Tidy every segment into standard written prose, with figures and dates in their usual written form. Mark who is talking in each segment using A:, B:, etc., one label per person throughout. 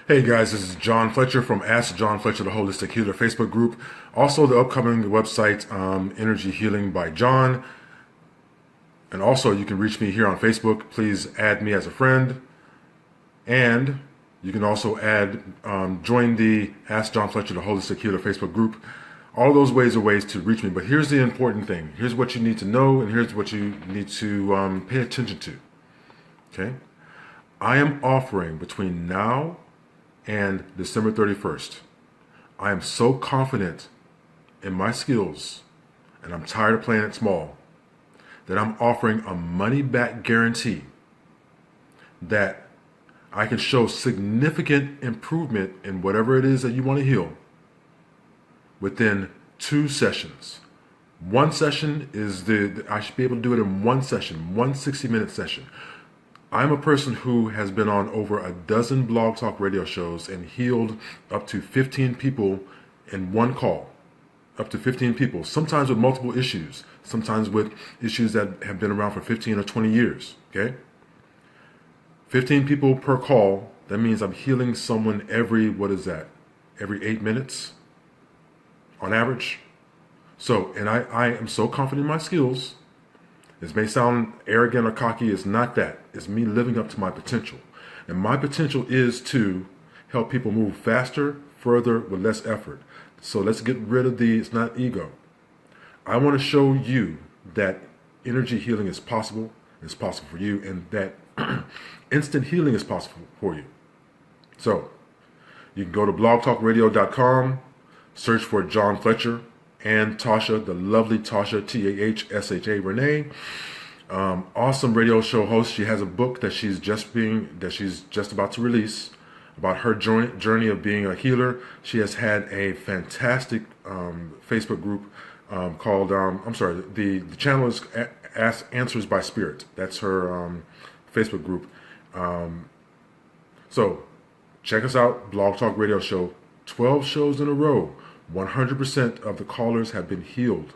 A: Hey guys, this is John Fletcher from Ask John Fletcher, the Holistic Healer Facebook group. Also, the upcoming website, Energy Healing by John. And also, you can reach me here on Facebook. Please add me as a friend. And you can also join the Ask John Fletcher, the Holistic Healer Facebook group. All those ways are ways to reach me. But here's the important thing. Here's what you need to know, and here's what you need to pay attention to. Okay? I am offering between now and December 31st. I am so confident in my skills, and I'm tired of playing it small, that I'm offering a money-back guarantee that I can show significant improvement in whatever it is that you want to heal within 2 sessions. One session is I should be able to do it in one session, one 60-minute session. I'm a person who has been on over a dozen Blogtalk Radio shows and healed up to 15 people in one call. Up to 15 people, sometimes with multiple issues, sometimes with issues that have been around for 15 or 20 years, okay? 15 people per call, that means I'm healing someone every 8 minutes on average. So, and I am so confident in my skills. This may sound arrogant or cocky. It's not that. It's me living up to my potential. And my potential is to help people move faster, further, with less effort. So let's get rid of it's not ego. I want to show you that energy healing is possible. It's possible for you, and that instant healing is possible for you. So you can go to blogtalkradio.com, search for John Fletcher and Tahsha, the lovely Tahsha, Tahsha Renee. Awesome radio show host. She has a book that she's just about to release about her journey of being a healer. She has had a fantastic Facebook group called the channel is Answers by Spirit. That's her Facebook group. So check us out, Blog Talk Radio Show. 12 shows in a row. 100% of the callers have been healed.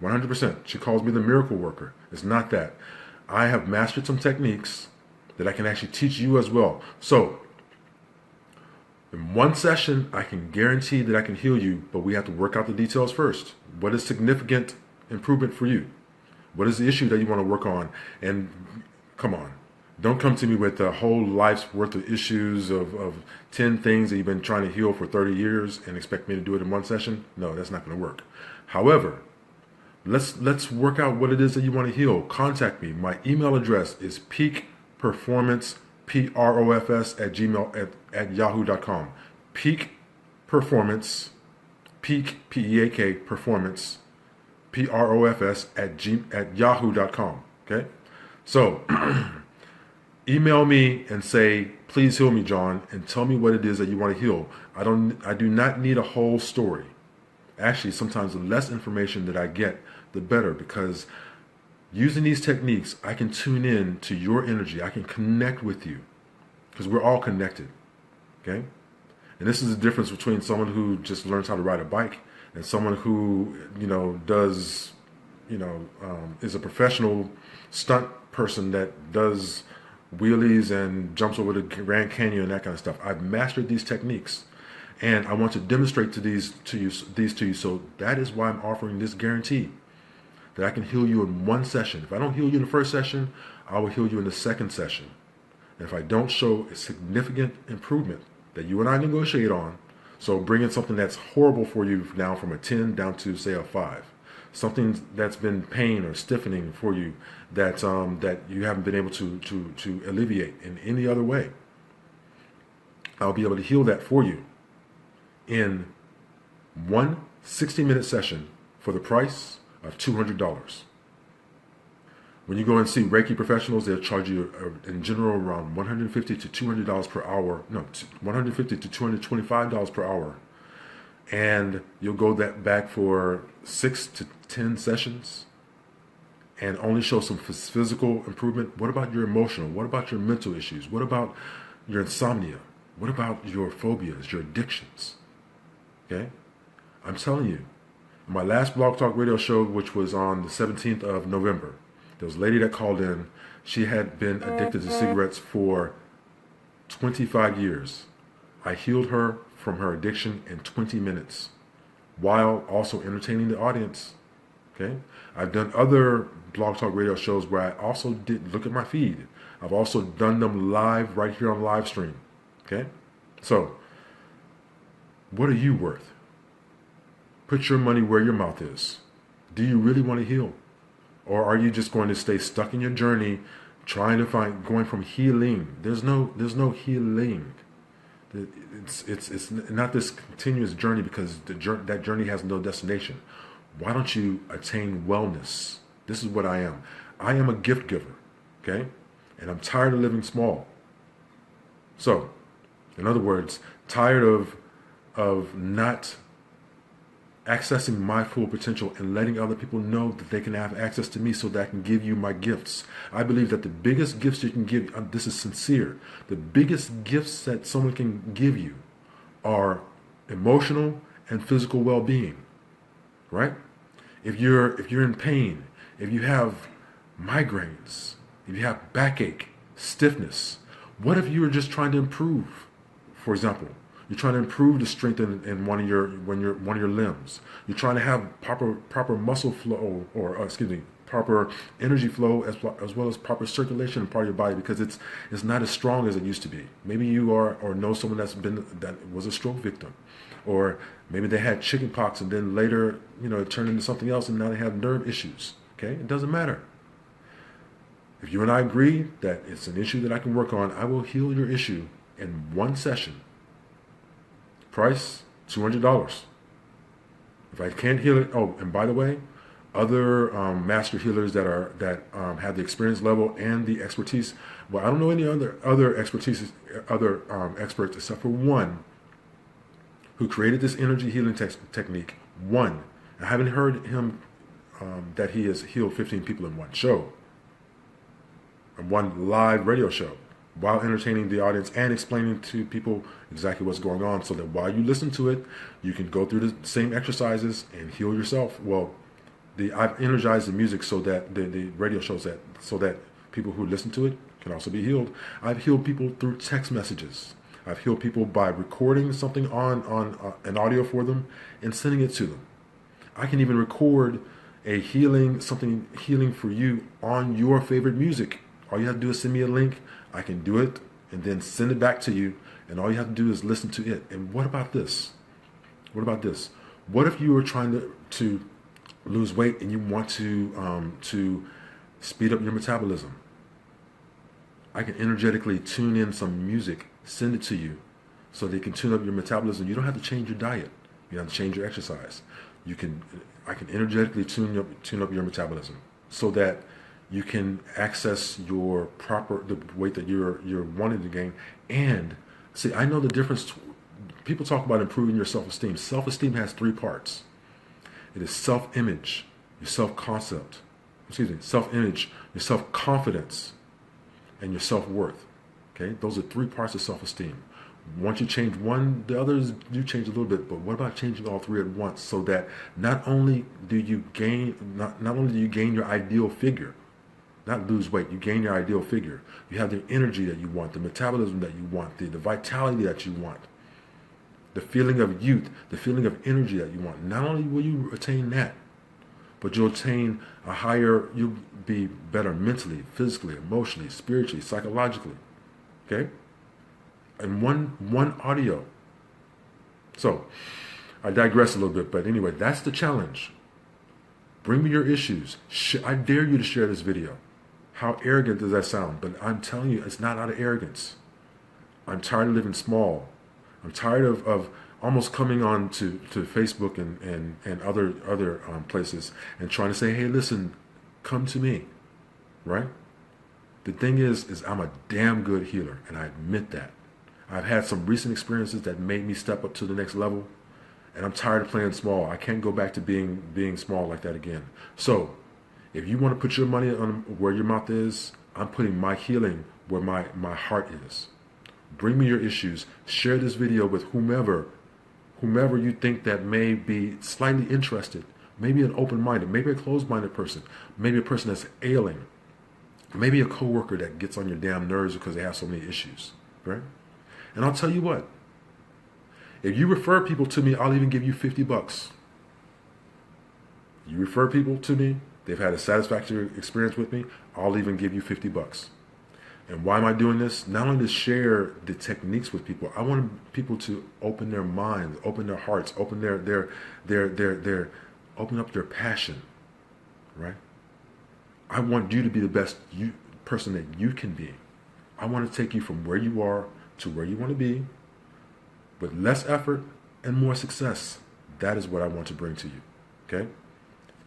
A: 100%. She calls me the miracle worker. It's not that. I have mastered some techniques that I can actually teach you as well. So, in one session, I can guarantee that I can heal you, but we have to work out the details first. What is significant improvement for you? What is the issue that you want to work on? And come on. Don't come to me with a whole life's worth of issues of 10 things that you've been trying to heal for 30 years and expect me to do it in one session. No, that's not going to work. However, let's work out what it is that you want to heal. Contact me. My email address is peakperformance, PROFS at yahoo.com. Peak performance, peak PEAK performance, PROFS at yahoo.com. Okay, so. Email me and say, please heal me, John, and tell me what it is that you want to heal. I do not need a whole story. Actually, sometimes the less information that I get, the better, because using these techniques, I can tune in to your energy. I can connect with you, because we're all connected, okay? And this is the difference between someone who just learns how to ride a bike and someone who, is a professional stunt person that does wheelies and jumps over the Grand Canyon and that kind of stuff. I've mastered these techniques, and I want to demonstrate these to you. So that is why I'm offering this guarantee that I can heal you in one session. If I don't heal you in the first session, I will heal you in the second session. And if I don't show a significant improvement that you and I negotiate on, so bringing something that's horrible for you now from a 10 down to say a 5. Something that's been pain or stiffening for you that you haven't been able to alleviate in any other way. I'll be able to heal that for you in one 60-minute session for the price of $200. When you go and see Reiki professionals, they'll charge you in general around $150 to $200 per hour. No, $150 to $225 per hour. And you'll go back for 6 to 10 sessions and only show some physical improvement. What about your emotional? What about your mental issues? What about your insomnia? What about your phobias, your addictions? Okay? I'm telling you, in my last Blog Talk Radio show, which was on the 17th of November, there was a lady that called in. She had been addicted to cigarettes for 25 years. I healed her from her addiction in 20 minutes while also entertaining the audience. Okay? I've done other Blog Talk Radio shows where I also did look at my feed. I've also done them live right here on live stream. Okay? So, what are you worth? Put your money where your mouth is. Do you really want to heal? Or are you just going to stay stuck in your journey trying to going from healing? There's no healing. It's not this continuous journey because that journey has no destination. Why don't you attain wellness? This is what I am. I am a gift giver, okay? And I'm tired of living small. So, in other words, tired of not accessing my full potential and letting other people know that they can have access to me so that I can give you my gifts. I believe that the biggest gifts you can give, this is sincere, the biggest gifts that someone can give you are emotional and physical well-being, right? If you're in pain, if you have migraines, if you have backache, stiffness, what if you were just trying to improve? For example, you're trying to improve the strength in one of your limbs. You're trying to have proper muscle flow, or proper energy flow as well as proper circulation in part of your body, because it's not as strong as it used to be. Maybe you are or know someone that was a stroke victim, or maybe they had chicken pox and then later it turned into something else and now they have nerve issues. Okay, it doesn't matter. If you and I agree that it's an issue that I can work on, I will heal your issue in one session. Price, $200. If I can't heal it, oh, and by the way, other master healers that have the experience level and the expertise. Well, I don't know any other experts except for one who created this energy healing technique. One, I haven't heard him that he has healed 15 people in one show, in one live radio show, while entertaining the audience and explaining to people exactly what's going on, so that while you listen to it, you can go through the same exercises and heal yourself. Well, I've energized the music so that the radio shows so that people who listen to it can also be healed. I've healed people through text messages. I've healed people by recording something on an audio for them and sending it to them. I can even record something healing for you on your favorite music. All you have to do is send me a link. I can do it and then send it back to you, and all you have to do is listen to it. And what about this? What about this? What if you were trying to lose weight and you want to speed up your metabolism? I can energetically tune in some music, send it to you, so they can tune up your metabolism. You don't have to change your diet. You don't have to change your exercise. I can energetically tune up your metabolism so that you can access the weight that you're wanting to gain. And see, I know the difference. People talk about improving your self-esteem. Self-esteem has three parts. It is self-image, your self-concept, self-image, your self-confidence, and your self-worth. Okay, those are three parts of self-esteem. Once you change one, the others do change a little bit. But what about changing all three at once, so that not only do you gain your ideal figure, not lose weight, you gain your ideal figure. You have the energy that you want, the metabolism that you want, the vitality that you want, the feeling of youth, the feeling of energy that you want. Not only will you attain that, but you'll attain you'll be better mentally, physically, emotionally, spiritually, psychologically. Okay? And one audio. So, I digress a little bit, but anyway, that's the challenge. Bring me your issues. I dare you to share this video. How arrogant does that sound? But I'm telling you, it's not out of arrogance. I'm tired of living small. I'm tired of almost coming on to Facebook and other places and trying to say, hey, listen, come to me, right? The thing is I'm a damn good healer, and I admit that. I've had some recent experiences that made me step up to the next level, and I'm tired of playing small. I can't go back to being small like that again. So, if you want to put your money on where your mouth is, I'm putting my healing where my heart is. Bring me your issues. Share this video with whomever you think that may be slightly interested. Maybe an open-minded, maybe a closed-minded person, maybe a person that's ailing, maybe a coworker that gets on your damn nerves because they have so many issues, right? And I'll tell you what, If you refer people to me, I'll even give you $50. You refer people to me, they've had a satisfactory experience with me, I'll even give you $50. And why am I doing this? Not only to share the techniques with people, I want people to open their minds, open their hearts, open open up their passion, right? I want you to be the best person that you can be. I want to take you from where you are to where you want to be with less effort and more success. That is what I want to bring to you, okay?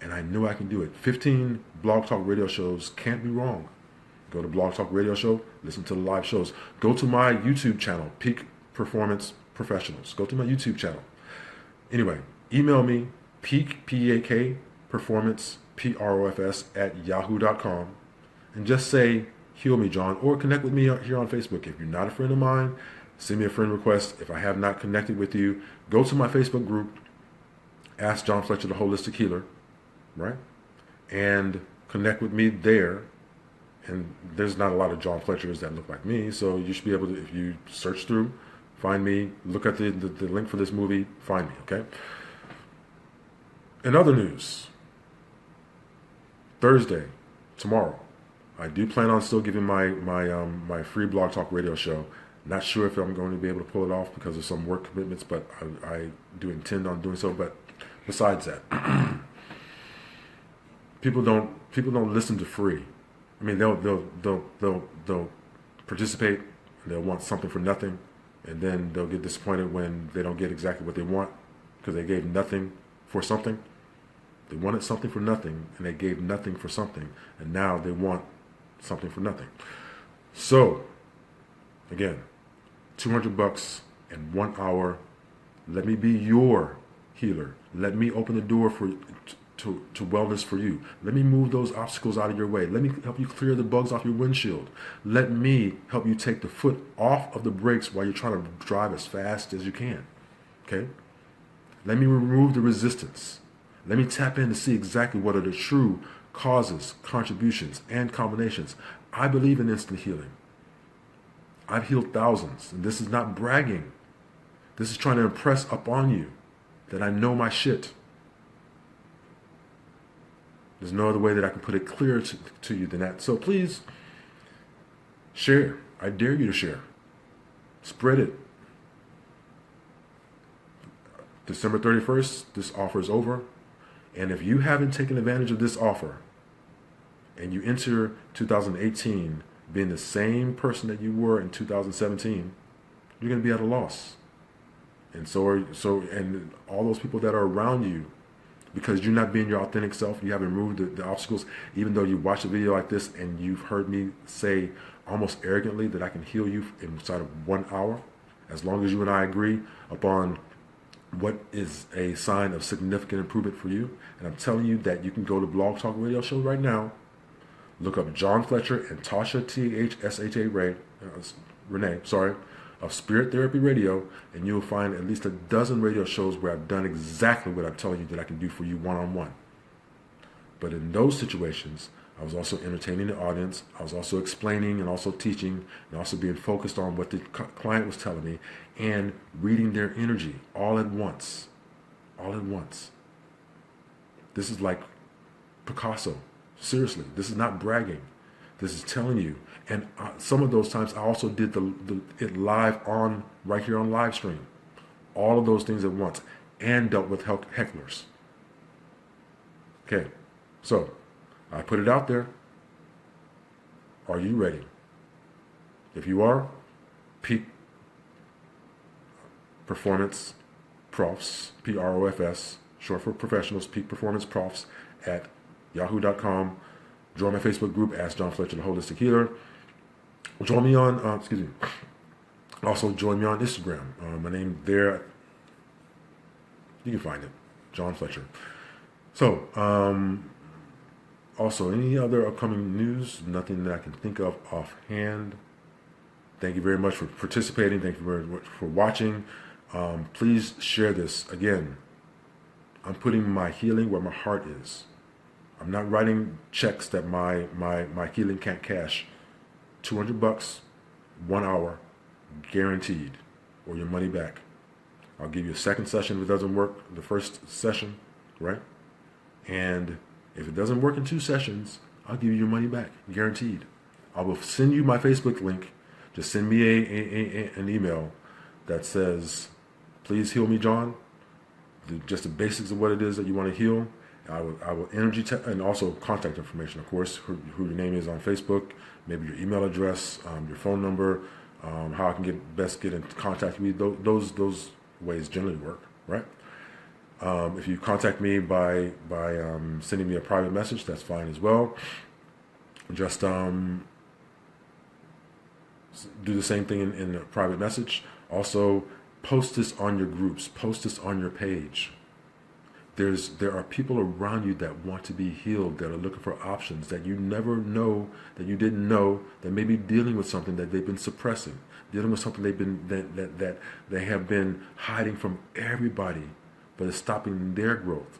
A: And I know I can do it. 15 Blog Talk Radio shows can't be wrong. Go to Blog Talk Radio Show, listen to the live shows. Go to my YouTube channel, Peak Performance Professionals. Go to my YouTube channel. Anyway, email me, peak, P-E-A-K, performance, P-R-O-F-S, at yahoo.com. And just say, heal me, John, or connect with me here on Facebook. If you're not a friend of mine, send me a friend request. If I have not connected with you, go to my Facebook group, Ask John Fletcher, the Holistic Healer, right? And connect with me there. And there's not a lot of John Fletchers that look like me, so you should be able to, if you search through, find me, look at the link for this movie, find me, okay? In other news, Thursday, tomorrow, I do plan on still giving my free Blog Talk Radio show. Not sure if I'm going to be able to pull it off because of some work commitments, but I do intend on doing so. But besides that, people don't listen to free. I mean, they'll participate, and they'll want something for nothing, and then they'll get disappointed when they don't get exactly what they want because they gave nothing for something. They wanted something for nothing, and they gave nothing for something, and now they want something for nothing. So, again, $200 in 1 hour. Let me be your healer. Let me open the door to wellness for you. Let me move those obstacles out of your way. Let me help you clear the bugs off your windshield. Let me help you take the foot off of the brakes while you're trying to drive as fast as you can. Okay? Let me remove the resistance. Let me tap in to see exactly what are the true causes, contributions, and combinations. I believe in instant healing. I've healed thousands, and this is not bragging. This is trying to impress upon you that I know my shit. There's no other way that I can put it clearer to you than that. So please, share. I dare you to share. Spread it. December 31st, this offer is over. And if you haven't taken advantage of this offer, and you enter 2018 being the same person that you were in 2017, you're going to be at a loss. And and all those people that are around you, because you're not being your authentic self, you haven't removed the obstacles, even though you watch a video like this and you've heard me say almost arrogantly that I can heal you inside of 1 hour, as long as you and I agree upon what is a sign of significant improvement for you. And I'm telling you that you can go to Blog Talk Radio Show right now, look up John Fletcher and Tahsha, T-H-S-H-A Renee, of Spirit Therapy Radio, and you'll find at least a dozen radio shows where I've done exactly what I'm telling you that I can do for you one-on-one. But in those situations, I was also entertaining the audience. I was also explaining and also teaching and also being focused on what the client was telling me and reading their energy all at once. All at once. This is like Picasso. Seriously, this is not bragging. This is telling you. And some of those times I also did it live on, right here on live stream. All of those things at once. And dealt with hecklers. Okay, so I put it out there. Are you ready? If you are, Peak Performance Profs, P-R-O-F-S, short for professionals, Peak Performance Profs at yahoo.com. Join my Facebook group, Ask John Fletcher, the Holistic Healer. Join me on, also join me on Instagram. My name there, you can find it, John Fletcher. So, also, any other upcoming news? Nothing that I can think of offhand. Thank you very much for participating. Thank you very much for watching. Please share this. Again, I'm putting my healing where my heart is. I'm not writing checks that my healing can't cash. $200, 1 hour, guaranteed, or your money back. I'll give you a second session if it doesn't work the first session, right? And if it doesn't work in 2 sessions, I'll give you your money back, guaranteed. I will send you my Facebook link. Just send me an email that says, please heal me, John. Just the basics of what it is that you want to heal. I will and also contact information, of course, who your name is on Facebook, maybe your email address, your phone number, how I can best get in contact with you. Those ways generally work, right? If you contact me by sending me a private message, that's fine as well. Just do the same thing in a private message. Also, post this on your groups. Post this on your page. There are people around you that want to be healed, that are looking for options, that you never know, that you didn't know, that may be dealing with something that they've been suppressing, dealing with something that they have been hiding from everybody, but it's stopping their growth,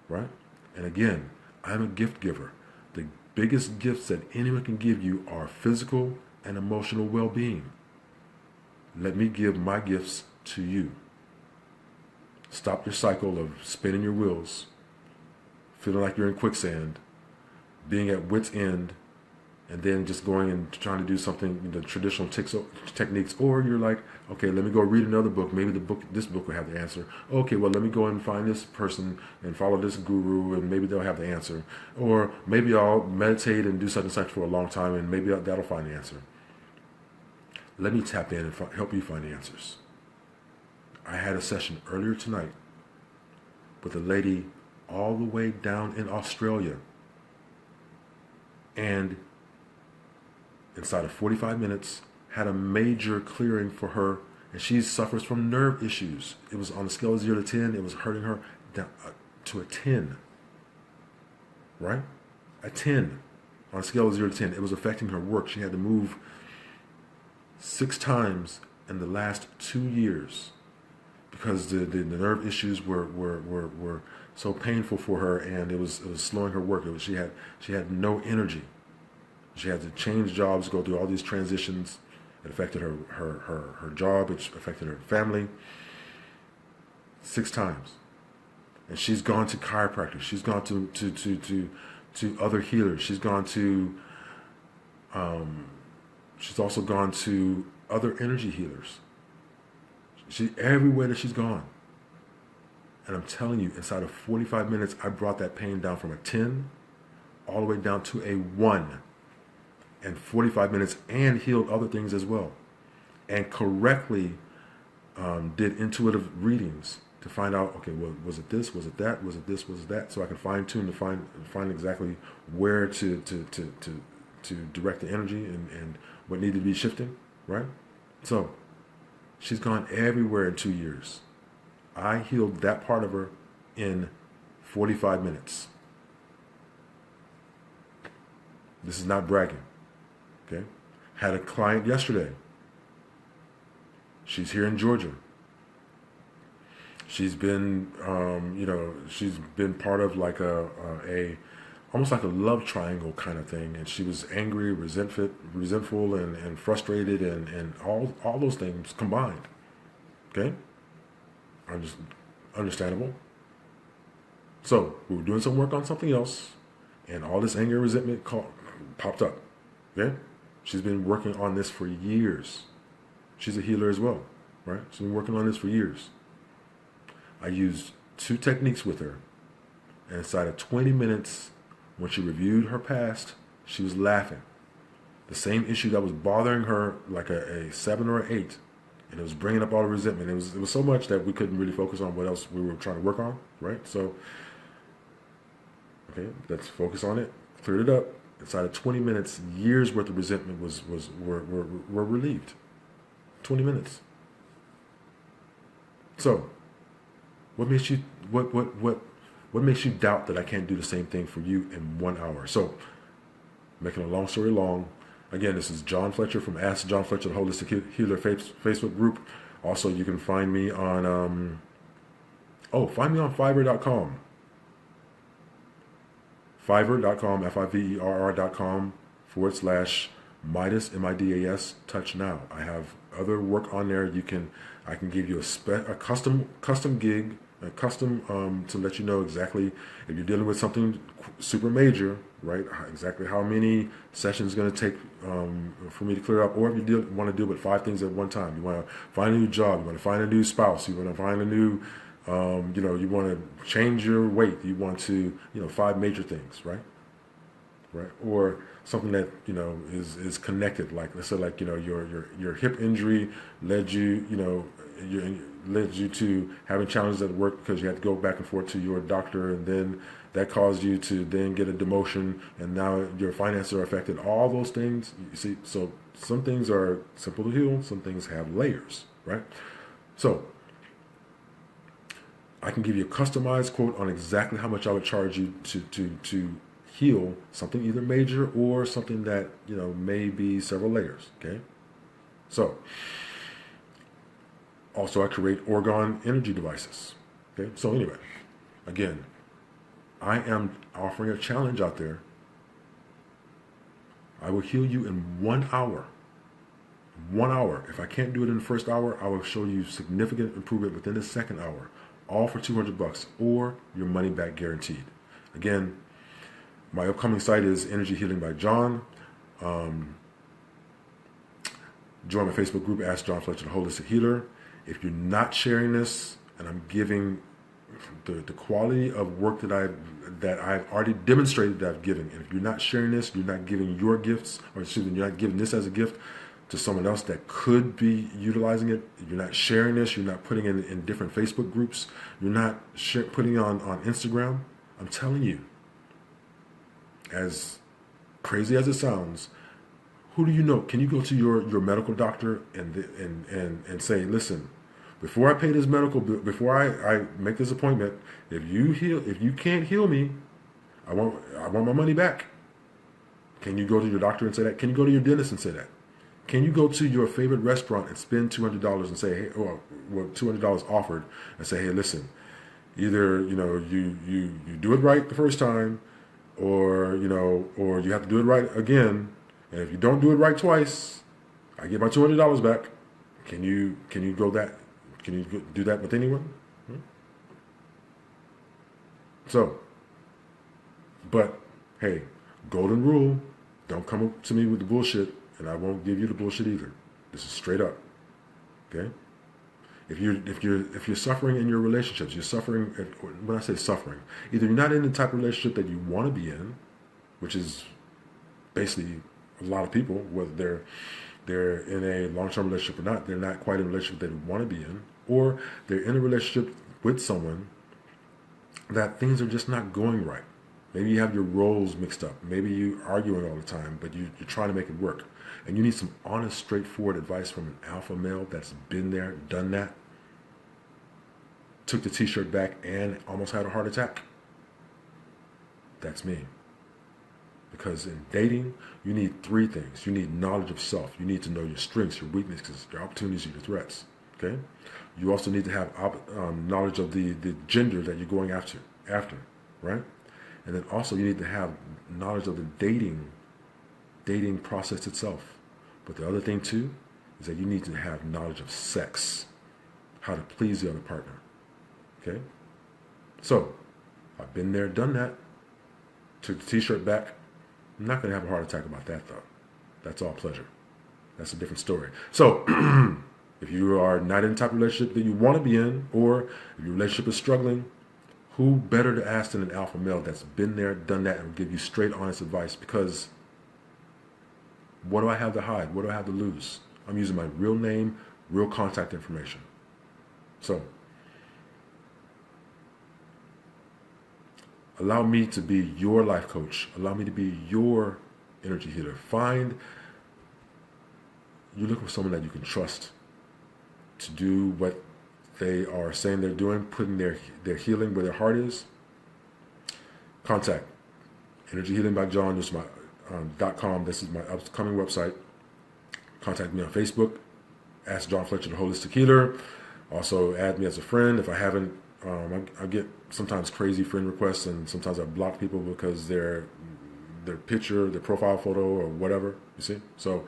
A: right? And again, I'm a gift giver. The biggest gifts that anyone can give you are physical and emotional well-being. Let me give my gifts to you. Stop your cycle of spinning your wheels, feeling like you're in quicksand, being at wit's end, and then just going and trying to do something, the traditional techniques, or you're like, okay, let me go read another book. Maybe this book will have the answer. Okay, well, let me go and find this person and follow this guru, and maybe they'll have the answer. Or maybe I'll meditate and do such and such for a long time, and maybe that'll find the answer. Let me tap in and help you find the answers. I had a session earlier tonight with a lady all the way down in Australia. And inside of 45 minutes, had a major clearing for her. And she suffers from nerve issues. It was on a scale of 0 to 10. It was hurting her down to a 10. Right? A 10. On a scale of 0 to 10. It was affecting her work. She had to move 6 times in the last 2 years. Because the nerve issues were so painful for her, and it was slowing her work. She had no energy. She had to change jobs, go through all these transitions. It affected her job. It affected her family. 6 times, and she's gone to chiropractors. She's gone to other healers. She's gone to. She's also gone to other energy healers. Everywhere that she's gone. And I'm telling you, inside of 45 minutes, I brought that pain down from a 10 all the way down to a 1 in 45 minutes, and healed other things as well. And correctly did intuitive readings to find out, okay, well, was it this, was it that, was it this, was it that? So I can fine tune to find exactly where to direct the energy and what needed to be shifting, right? So she's gone everywhere in 2 years. I healed that part of her in 45 minutes. This is not bragging. Okay? Had a client yesterday. She's here in Georgia. She's been, she's been part of like a almost like a love triangle kind of thing, and she was angry, resentful, and frustrated, and all those things combined. Okay, understandable. So we were doing some work on something else, and all this anger and resentment popped up. Okay, she's been working on this for years. She's a healer as well, right? She's been working on this for years. I used 2 techniques with her, and inside of 20 minutes, when she reviewed her past, she was laughing. The same issue that was bothering her, like a 7 or an 8, and it was bringing up all the resentment. It was so much that we couldn't really focus on what else we were trying to work on, right? So, okay, let's focus on it. Cleared it up. Inside of 20 minutes, years worth of resentment were relieved. 20 minutes. So, what makes you doubt that I can't do the same thing for you in 1 hour? So, making a long story long, again, this is John Fletcher from Ask John Fletcher, the Holistic Healer Facebook group. Also, you can find me on, find me on Fiverr.com. Fiverr.com, Fiverr.com / Midas, Midas, Touch Now. I have other work on there. I can give you a custom gig, a custom to let you know exactly if you're dealing with something super major, right? Exactly how many sessions it's going to take for me to clear up, or if you want to deal with 5 things at one time. You want to find a new job, you want to find a new spouse, you want to find a new, you want to change your weight, you want to, 5 major things, right? Right, or something that is connected. Like let's say, like your hip injury led you, led you to having challenges at work because you had to go back and forth to your doctor, and then that caused you to then get a demotion, and now your finances are affected. All those things, you see. So some things are simple to heal, some things have layers, right? So I can give you a customized quote on exactly how much I would charge you to heal something either major or something that may be several layers. Okay, so also I create orgone energy devices. Okay, so anyway, again, I am offering a challenge out there. I will heal you in 1 hour. 1 hour. If I can't do it in the first hour, I will show you significant improvement within the second hour, all for $200 or your money back guaranteed. Again, my upcoming site is Energy Healing by John. Join my Facebook group, Ask John Fletcher, the Holistic Healer. If you're not sharing this, and I'm giving the quality of work that I've already demonstrated that I've given, and if you're not sharing this, you're not giving your gifts, or excuse me, you're not giving this as a gift to someone else that could be utilizing it. You're not sharing this. You're not putting it in different Facebook groups. You're not putting it on Instagram. I'm telling you, as crazy as it sounds, who do you know? Can you go to your medical doctor and say, listen, before I pay this medical bill, before I make this appointment, if you can't heal me, I want my money back. Can you go to your doctor and say that? Can you go to your dentist and say that? Can you go to your favorite restaurant and spend $200 and say, hey, or $200 offered, and say, hey, listen, either you do it right the first time, or you have to do it right again, and if you don't do it right twice, I get my $200 back. Can you do that with anyone? So, but hey, golden rule: don't come up to me with the bullshit, and I won't give you the bullshit either. This is straight up. Okay? If you're suffering in your relationships, you're suffering. When I say suffering, either you're not in the type of relationship that you want to be in, which is basically a lot of people, whether they're in a long-term relationship or not, they're not quite in a relationship that they want to be in, or they're in a relationship with someone that things are just not going right. Maybe you have your roles mixed up. Maybe you're arguing all the time, but you're trying to make it work. And you need some honest, straightforward advice from an alpha male that's been there, done that, took the t-shirt back and almost had a heart attack. That's me. Because in dating, you need 3 things. You need knowledge of self. You need to know your strengths, your weaknesses, your opportunities, your threats. Okay? You also need to have knowledge of the gender that you're going after, right? And then also you need to have knowledge of the dating process itself. But the other thing too is that you need to have knowledge of sex, how to please the other partner. Okay? So, I've been there, done that, took the t-shirt back. I'm not going to have a heart attack about that though. That's all pleasure. That's a different story. So, if you are not in the type of relationship that you want to be in, or if your relationship is struggling, who better to ask than an alpha male that's been there, done that, and will give you straight, honest advice? Because what do I have to hide? What do I have to lose? I'm using my real name, real contact information. So, allow me to be your life coach. Allow me to be your energy healer. You're looking for someone that you can trust to do what they are saying they're doing, putting their healing where their heart is. Contact Energy Healing by John. This is my .com. This is my upcoming website. Contact me on Facebook. Ask John Fletcher, the Holistic Healer. Also, add me as a friend. If I haven't, I get sometimes crazy friend requests, and sometimes I block people because their picture, their profile photo, or whatever. You see, so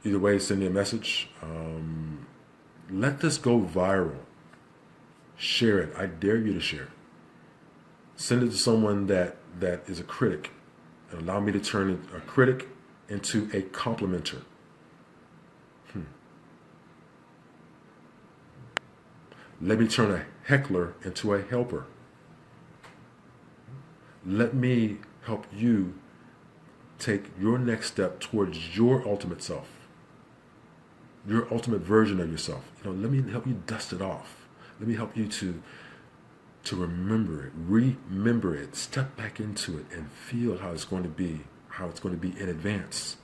A: Either way, send me a message. Let this go viral. Share it. I dare you to share. Send it to someone that is a critic, and allow me to turn a critic into a complimenter. Let me turn a heckler into a helper. Let me help you take your next step towards your ultimate self, your ultimate version of yourself. Let me help you dust it off. Let me help you to remember it, step back into it, and feel how it's going to be in advance,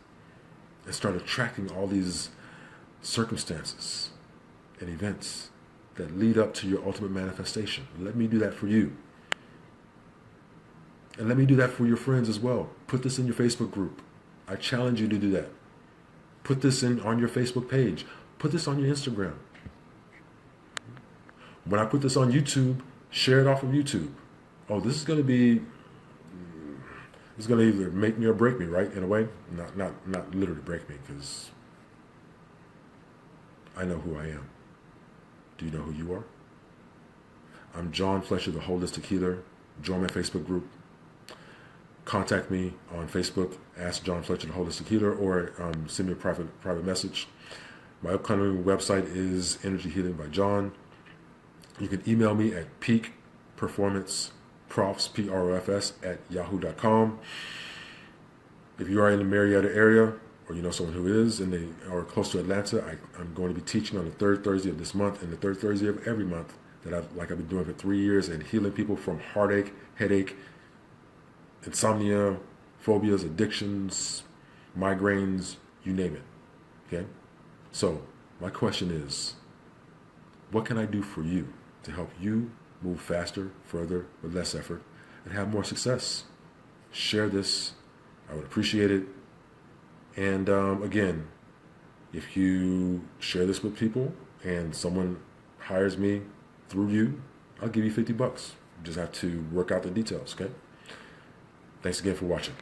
A: and start attracting all these circumstances and events that lead up to your ultimate manifestation. Let me do that for you. And let me do that for your friends as well. Put this in your Facebook group. I challenge you to do that. Put this on your Facebook page. Put this on your Instagram. When I put this on YouTube, share it off of YouTube. Oh, this is going to either make me or break me, right? In a way, not literally break me, because I know who I am. Do you know who you are? I'm John Fletcher, the Holistic Healer. Join my Facebook group. Contact me on Facebook, ask John Fletcher, the Holistic Healer, or send me a private message. My upcoming website is Energy Healing by John. You can email me at peakperformanceprofs, PROFS, @yahoo.com. If you are in the Marietta area, or you know someone who is, and they are close to Atlanta, I'm going to be teaching on the third Thursday of this month and the third Thursday of every month that I've been doing for 3 years, and healing people from heartache, headache, insomnia, phobias, addictions, migraines, you name it. Okay? So, my question is, what can I do for you to help you move faster, further, with less effort, and have more success? Share this. I would appreciate it. And again, if you share this with people and someone hires me through you, I'll give you $50. You just have to work out the details, okay? Thanks again for watching.